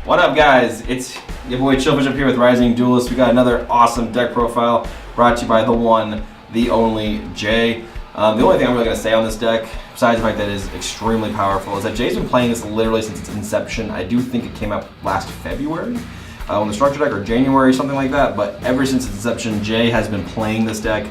What up, guys? It's your boy Chillfish up here with Rising Duelist. We got another awesome deck profile brought to you by the one, the only Jay. The only thing I'm really going to say on this deck, besides the fact that it is extremely powerful, is that Jay's been playing this literally since its inception. I do think it came out last February on the structure deck, or January, something like that. But ever since its inception, Jay has been playing this deck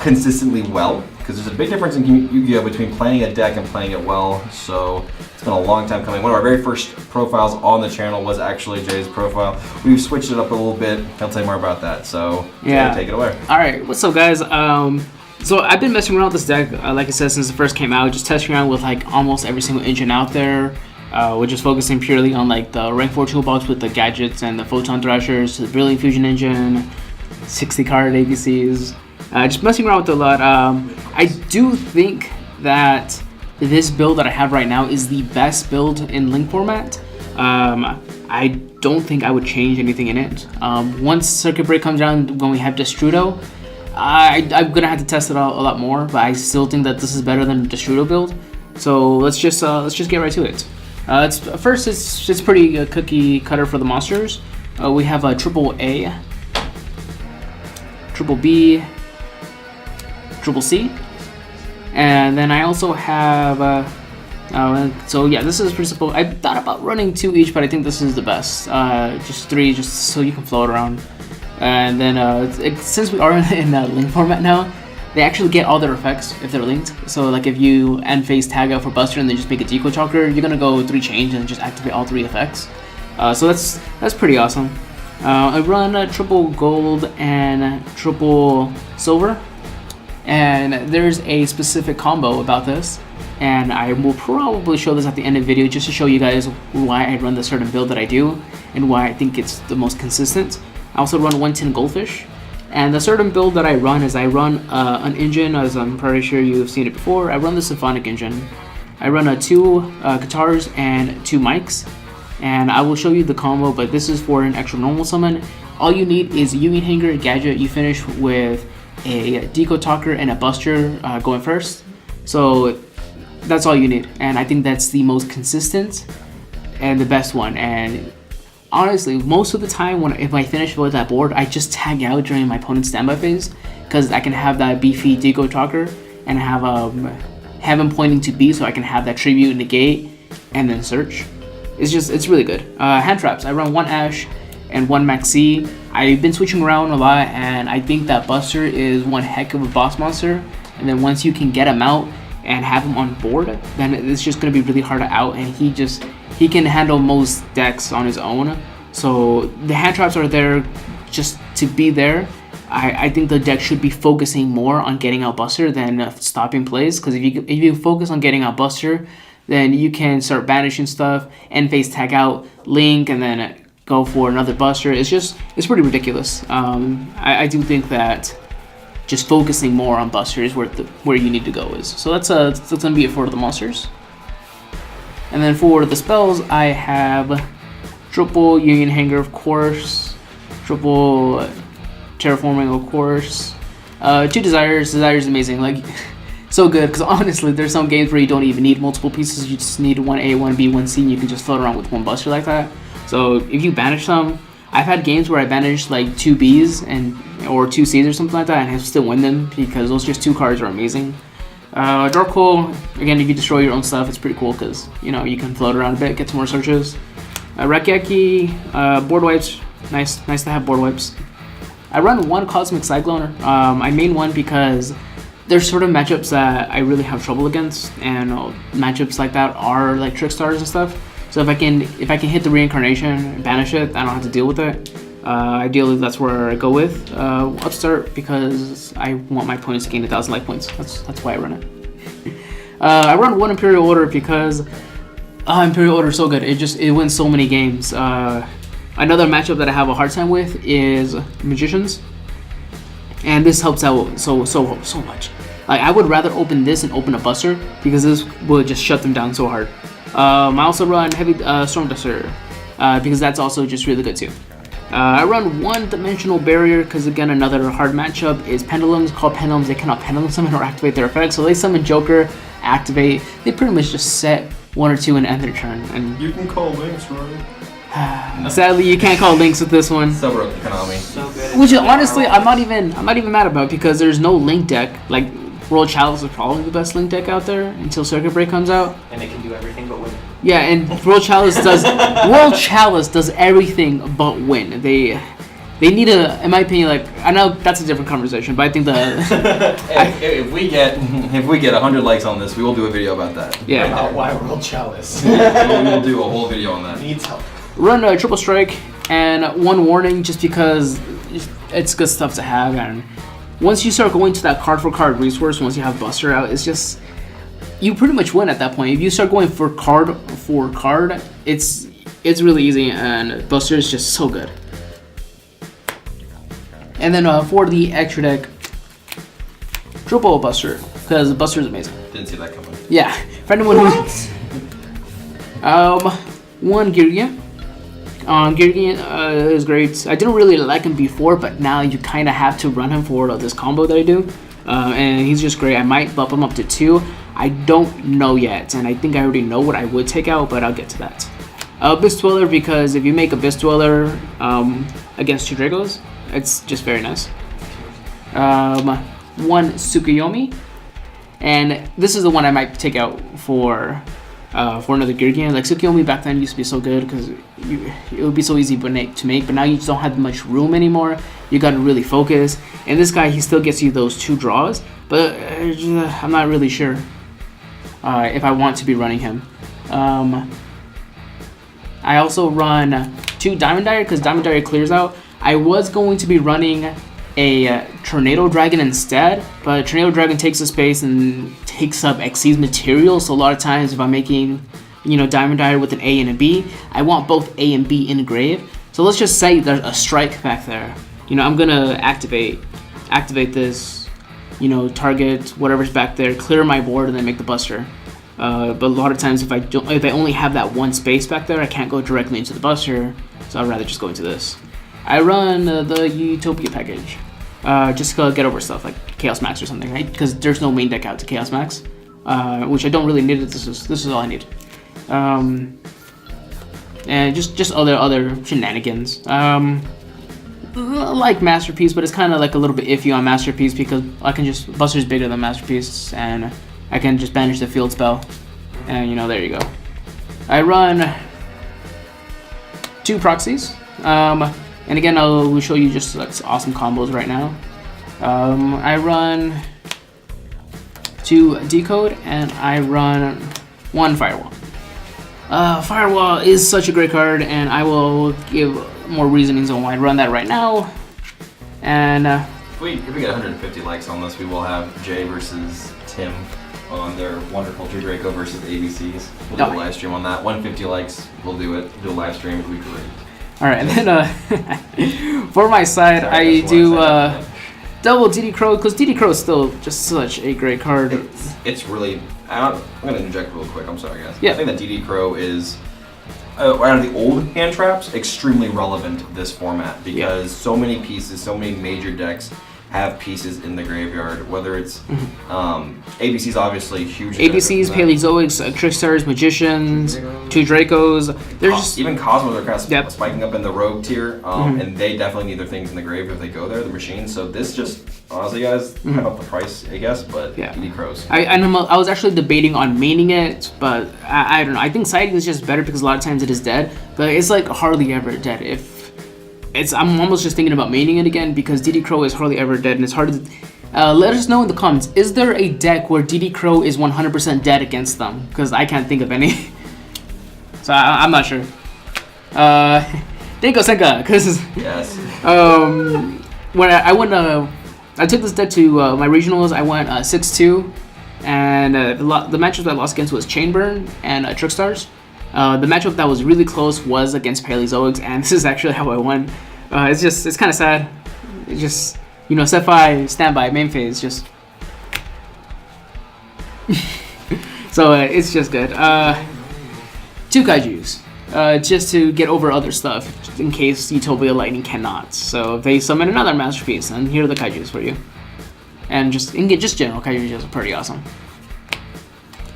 consistently well, because there's a big difference in Yu-Gi-Oh! Between playing a deck and playing it well. So it's been a long time coming. One of our very first profiles on the channel was actually Jay's profile. We've switched it up a little bit. I'll tell you more about that. So yeah, Jay, take it away. All right, what's up, guys? So I've been messing around with this deck, like I said, since it first came out, just testing around with like almost every single engine out there. We're just focusing purely on like the rank 4 toolbox with the gadgets and the photon thrashers, the Brilliant Fusion engine, 60 card ABCs. Just messing around with it a lot. I do think that this build that I have right now is the best build in Link format. I don't think I would change anything in it. Once Circuit Break comes down, when we have Destrudo, I'm gonna have to test it out a lot more. But I still think that this is better than the Destrudo build. So let's just get right to it. It's pretty cookie cutter for the monsters. We have a triple A, triple B, triple C, and then I also have so yeah, this is pretty simple. I thought about running 2 each, but I think this is the best. Just 3, just so you can float around. And then since we are in link format now, they actually get all their effects if they're linked. So like if you end phase tag out for Buster and then just make a Deco Chalker, you're gonna go 3 change and just activate all 3 effects. So that's pretty awesome. I run triple gold and triple silver. And there's a specific combo about this, and I will probably show this at the end of the video just to show you guys why I run the certain build that I do and why I think it's the most consistent. I also run 110 Goldfish, and the certain build that I run is I run an engine, as I'm pretty sure you've seen it before. I run the Symphonic engine. I run 2 guitars and 2 mics, and I will show you the combo, but this is for an extra normal summon. All you need is a Union Hanger gadget. You finish with a Deco Talker and a Buster going first. So that's all you need, and I think that's the most consistent and the best one. And honestly, most of the time if I finish with that board, I just tag out during my opponent's standby phase, because I can have that beefy Deco Talker and have him pointing to B, so I can have that tribute negate and then search. It's really good. Hand traps, I run 1 Ash and 1 Maxi. I've been switching around a lot, and I think that Buster is one heck of a boss monster. And then once you can get him out and have him on board, then it's just going to be really hard to out, and he can handle most decks on his own. So the hand traps are there just to be there. I think the deck should be focusing more on getting out Buster than stopping plays, because if you focus on getting out Buster, then you can start banishing stuff, end phase tag out Link, and then go for another Buster. It's pretty ridiculous. I do think that just focusing more on Buster is where you need to go is. So that's gonna be it for the monsters. And then for the spells, I have triple Union Hanger, of course, triple Terraforming, of course, 2 Desires. Desires is amazing, like so good, because honestly, there's some games where you don't even need multiple pieces. You just need 1A, 1B, 1C, and you can just float around with 1 Buster like that. So if you banish some, I've had games where I banished like 2 Bs or 2 Cs or something like that, and I still win them, because those just 2 cards are amazing. Dark Hole, again, if you destroy your own stuff, it's pretty cool, because you can float around a bit, get some more searches. Rakyaki, board wipes, nice to have board wipes. I run 1 Cosmic Cyclone. I main 1 because there's sort of matchups that I really have trouble against, and matchups like that are like Trick Stars and stuff. So if I can hit the Reincarnation and banish it, I don't have to deal with it. Ideally, that's where I go with Upstart, because I want my opponents to gain 1,000 life points. That's why I run it. I run 1 Imperial Order because Imperial Order is so good. It wins so many games. Another matchup that I have a hard time with is Magicians, and this helps out so much. Like, I would rather open this and open a Buster, because this will just shut them down so hard. I also run Heavy Storm Duster, because that's also just really good too. I run 1-dimensional barrier because, again, another hard matchup is Pendulums. Called Pendulums, they cannot Pendulum summon or activate their effects. So they summon Joker, activate. They pretty much just set 1 or 2 and end their turn. And You can call links, right? sadly, you can't call links with this one. So broken Konami. So good. Which is honestly, I'm not even mad about because there's no link deck. Like World Chalice is probably the best link deck out there until Circuit Break comes out. And it can do everything but win. Yeah, and World Chalice does everything but win. They need a, in my opinion, like I know that's a different conversation, but I think If we get 100 likes on this, we will do a video about that. Yeah. About why World Chalice We will do a whole video on that. needs help. run a triple strike and 1 warning just because it's good stuff to have. And once you start going to that card for card resource, once you have Buster out, it's just you pretty much win at that point. If you start going for card, it's really easy, and Buster is just so good. And then for the extra deck, triple Buster, because Buster is amazing. Didn't see that coming. Yeah, for anyone who 1 Girgian. Girgian is great. I didn't really like him before, but now you kind of have to run him for this combo that I do. And he's just great. I might bump him up to 2. I don't know yet, and I think I already know what I would take out, but I'll get to that. Abyss Dweller, because if you make Abyss Dweller against 2 Dragos, it's just very nice. 1 Tsukuyomi, and this is the one I might take out for another Girgian. Like Tsukuyomi back then used to be so good because it would be so easy to make, but now you just don't have much room anymore. You got to really focus. And this guy, he still gets you those 2 draws, but I'm not really sure if I want to be running him. I also run 2 Diamond Dire because Diamond Dire clears out. I was going to be running a Tornado Dragon instead, but Tornado Dragon takes a space and takes up Xyz's material, so a lot of times if I'm making, Diamond Dire with an A and a B, I want both A and B in grave. So let's just say there's a strike back there. I'm gonna activate this, target whatever's back there, clear my board, and then make the Buster. But a lot of times if I only have that 1 space back there, I can't go directly into the Buster, so I'd rather just go into this. I run the Utopia package, just to get over stuff like Chaos Max or something, right? Because there's no main deck out to Chaos Max, which I don't really need. This is all I need, and just other shenanigans. Like Masterpiece, but it's kind of like a little bit iffy on Masterpiece because Buster's bigger than Masterpiece, and I can just banish the field spell, and there you go. I run 2 proxies. And again, I'll show you just like awesome combos right now. I run 2 Decode, and I run 1 Firewall. Firewall is such a great card, and I will give more reasonings on why I run that right now. And If we get 150 likes on this, we will have Jay versus Tim on their wonderful True Draco versus ABCs. We'll do a live stream on that. 150 likes, we'll do it. Do a live stream. It'll be great. all right, and then for my side, I do double DD Crow because DD Crow is still just such a great card. It's really. I'm gonna interject real quick. I'm sorry, guys. Yeah. I think that DD Crow is out of the old hand traps extremely relevant to this format because so many pieces, so many major decks have pieces in the graveyard. Whether it's ABC's obviously huge. ABCs, Paleozoics, Trickstars, Magicians, 2 Dracos. There's just even Cosmos are kind of Yep. spiking up in the rogue tier, and they definitely need their things in the grave if they go there, the machines. So this just honestly, guys, hype up the price, I guess. But Yeah. DD Crows. I was actually debating on maining it, but I don't know. I think siding is just better because a lot of times it is dead, but it's like hardly ever dead. I'm almost just thinking about maining it again because DD Crow is hardly ever dead, and it's hard to. Let us know in the comments. Is there a deck where DD Crow is 100% dead against them? Because I can't think of any. So I'm not sure. Denko Senka, because Yes. when I went, I took this deck to my regionals. I went 6-2, and the matchup that I lost against was Chainburn and Trickstars. The matchup that was really close was against Paleozoics, and this is actually how I won. It's kind of sad. It just, set 5, standby, main phase, just. So it's just good. 2 Kaijus, just to get over other stuff, just in case Utopia Lightning cannot. So if they summon another Masterpiece, and here are the Kaijus for you. And just general Kaijus are pretty awesome.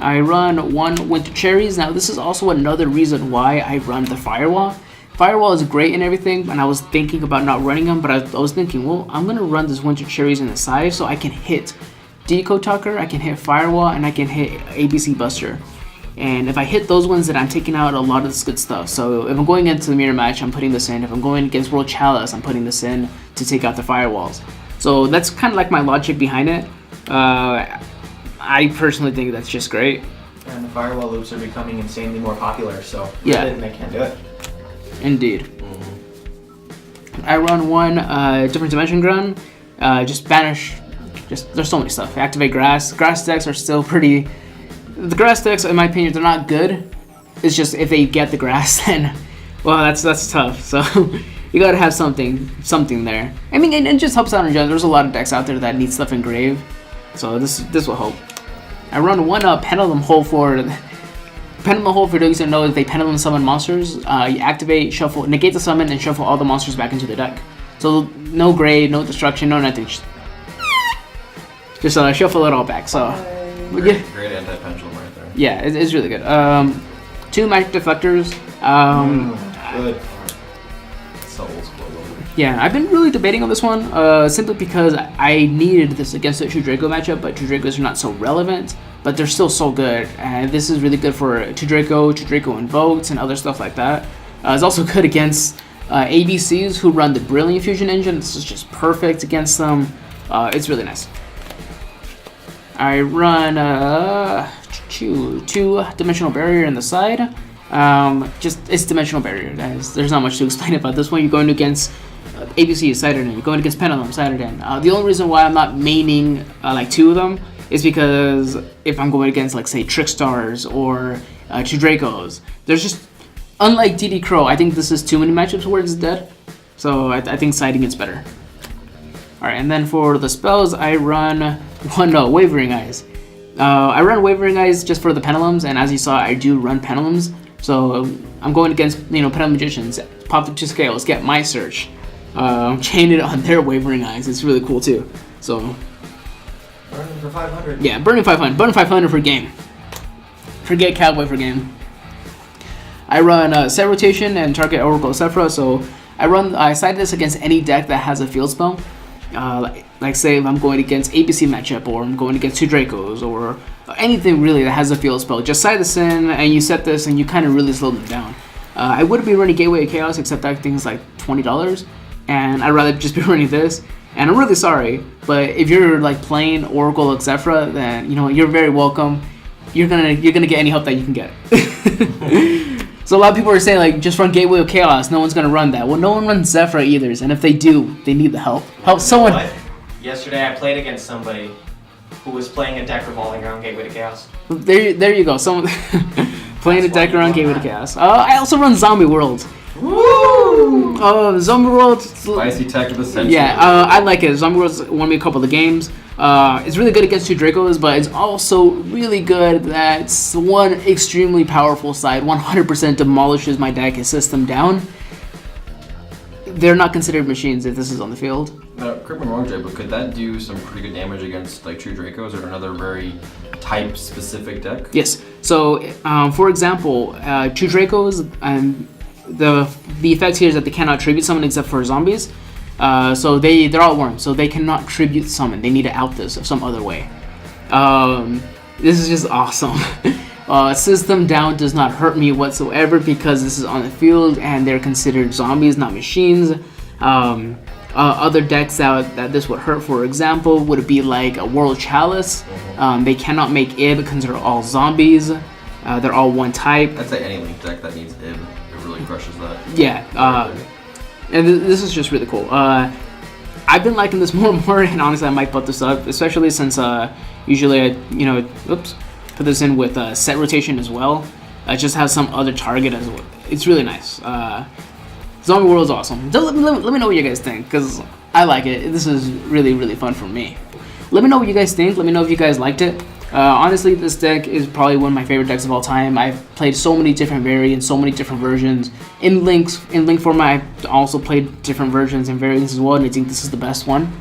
I run 1 Winter Cherries. Now this is also another reason why I run the Firewall. Firewall is great and everything, and I was thinking about not running them, but I was thinking, well, I'm gonna run this Winter Cherries in the side so I can hit Deco Tucker, I can hit Firewall, and I can hit ABC Buster. And if I hit those ones, then I'm taking out a lot of this good stuff. So if I'm going into the mirror match, I'm putting this in. If I'm going against World Chalice, I'm putting this in to take out the Firewalls. So that's kind of like my logic behind it. I personally think that's just great. And the firewall loops are becoming insanely more popular, so Yeah. they can't do it. Indeed. I run 1 different dimension gun. Just banish. There's so many stuff. Activate grass. Grass decks are still pretty. The grass decks, in my opinion, they're not good. It's just if they get the grass, then well, that's tough. So you gotta have something there. I mean, it just helps out in general. There's a lot of decks out there that need stuff engraved, so this will help. I run 1 Pendulum Hole for Pendulum Hole. For those who know, if they Pendulum summon monsters, you activate, shuffle, negate the summon, and shuffle all the monsters back into the deck. So no grade, no destruction, no nothing. Just shuffle it all back. So Great anti-pendulum right there. yeah, it's really good. 2 Magic Deflectors. Good. So old school. Yeah, I've been really debating on this one, simply because I needed this against the True Draco matchup, but True Dracos are not so relevant, but they're still so good, and this is really good for True Draco Invoked, and other stuff like that. It's also good against ABCs who run the Brilliant Fusion engine. This is just perfect against them. It's really nice. I run 2-dimensional barrier in the side. It's dimensional barrier, guys. There's not much to explain about this one. You're going against ABC Ciderden. You're going against Pendulum Ciderden. The only reason why I'm not maining like 2 of them is because if I'm going against, like, say, Trickstars or True Dracos, there's just, unlike DD Crow, I think this is too many matchups where it's dead. So I think siding is better. Alright, and then for the spells, I run Wavering Eyes. I run Wavering Eyes just for the Pendulums, and as you saw, I do run Pendulums. So I'm going against, Pendulum Magicians, pop the 2 scales, get my search, chain it on their Wavering Eyes. It's really cool too. So Burning for 500. yeah, burning 500, burning 500 for game. Forget Cowboy for game. I run set rotation and target Oracle Sephra. So I side this against any deck that has a field spell. Like say if I'm going against ABC matchup, or I'm going against 2 Dracos, or anything really that has a field spell, just side this in and you set this and you kind of really slow them down. I would be running Gateway of Chaos, except that thing's like $20, and I'd rather just be running this. And I'm really sorry, but if you're like playing Oracle of Zephyra, then you're very welcome. You're gonna get any help that you can get. So a lot of people are saying, like, just run Gateway of Chaos. No one's gonna run that. Well, no one runs Zephyra either, and if they do, they need the help. Help someone. What? Yesterday I played against somebody who was playing a deck revolving around Gateway to Chaos. There you go. Someone playing a deck around Gateway to Chaos. I also run Zombie World. Woo! Zombie World. Spicy tech of the century. Yeah, I like it. Zombie World's won me a couple of games. It's really good against 2 Dracos, but it's also really good that's one extremely powerful side. 100% demolishes my deck and sits them down. They're not considered machines if this is on the field. Correct me wrong, Jay, but could that do some pretty good damage against like True Dracos or another very type-specific deck? Yes. So, for example, 2 Dracos, the effect here is that they cannot tribute summon except for zombies. So they're all worms, so they cannot tribute summon. They need to out this some other way. This is just awesome. System down does not hurt me whatsoever because this is on the field and they're considered zombies, not machines. Other decks that this would hurt, for example, would be like a World Chalice. They cannot make Ib because they're all zombies. They're all one type. I'd say any Link deck that needs Ib, it really crushes that. Yeah. And this is just really cool. I've been liking this more and more, and honestly, I might put this up, especially since usually I, put this in with set rotation as well. It just has some other target as well. It's really nice. Zombie World's awesome. Let me know what you guys think, because I like it. This is really, really fun for me. Let me know what you guys think. Let me know if you guys liked it. Honestly, this deck is probably one of my favorite decks of all time. I've played so many different variants, so many different versions. In Link format, I've also played different versions and variants as well, and I think this is the best one.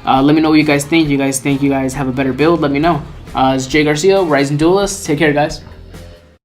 Let me know what you guys think. You guys think you guys have a better build? Let me know. It's Jay Garcia, Rising Duelist. Take care, guys.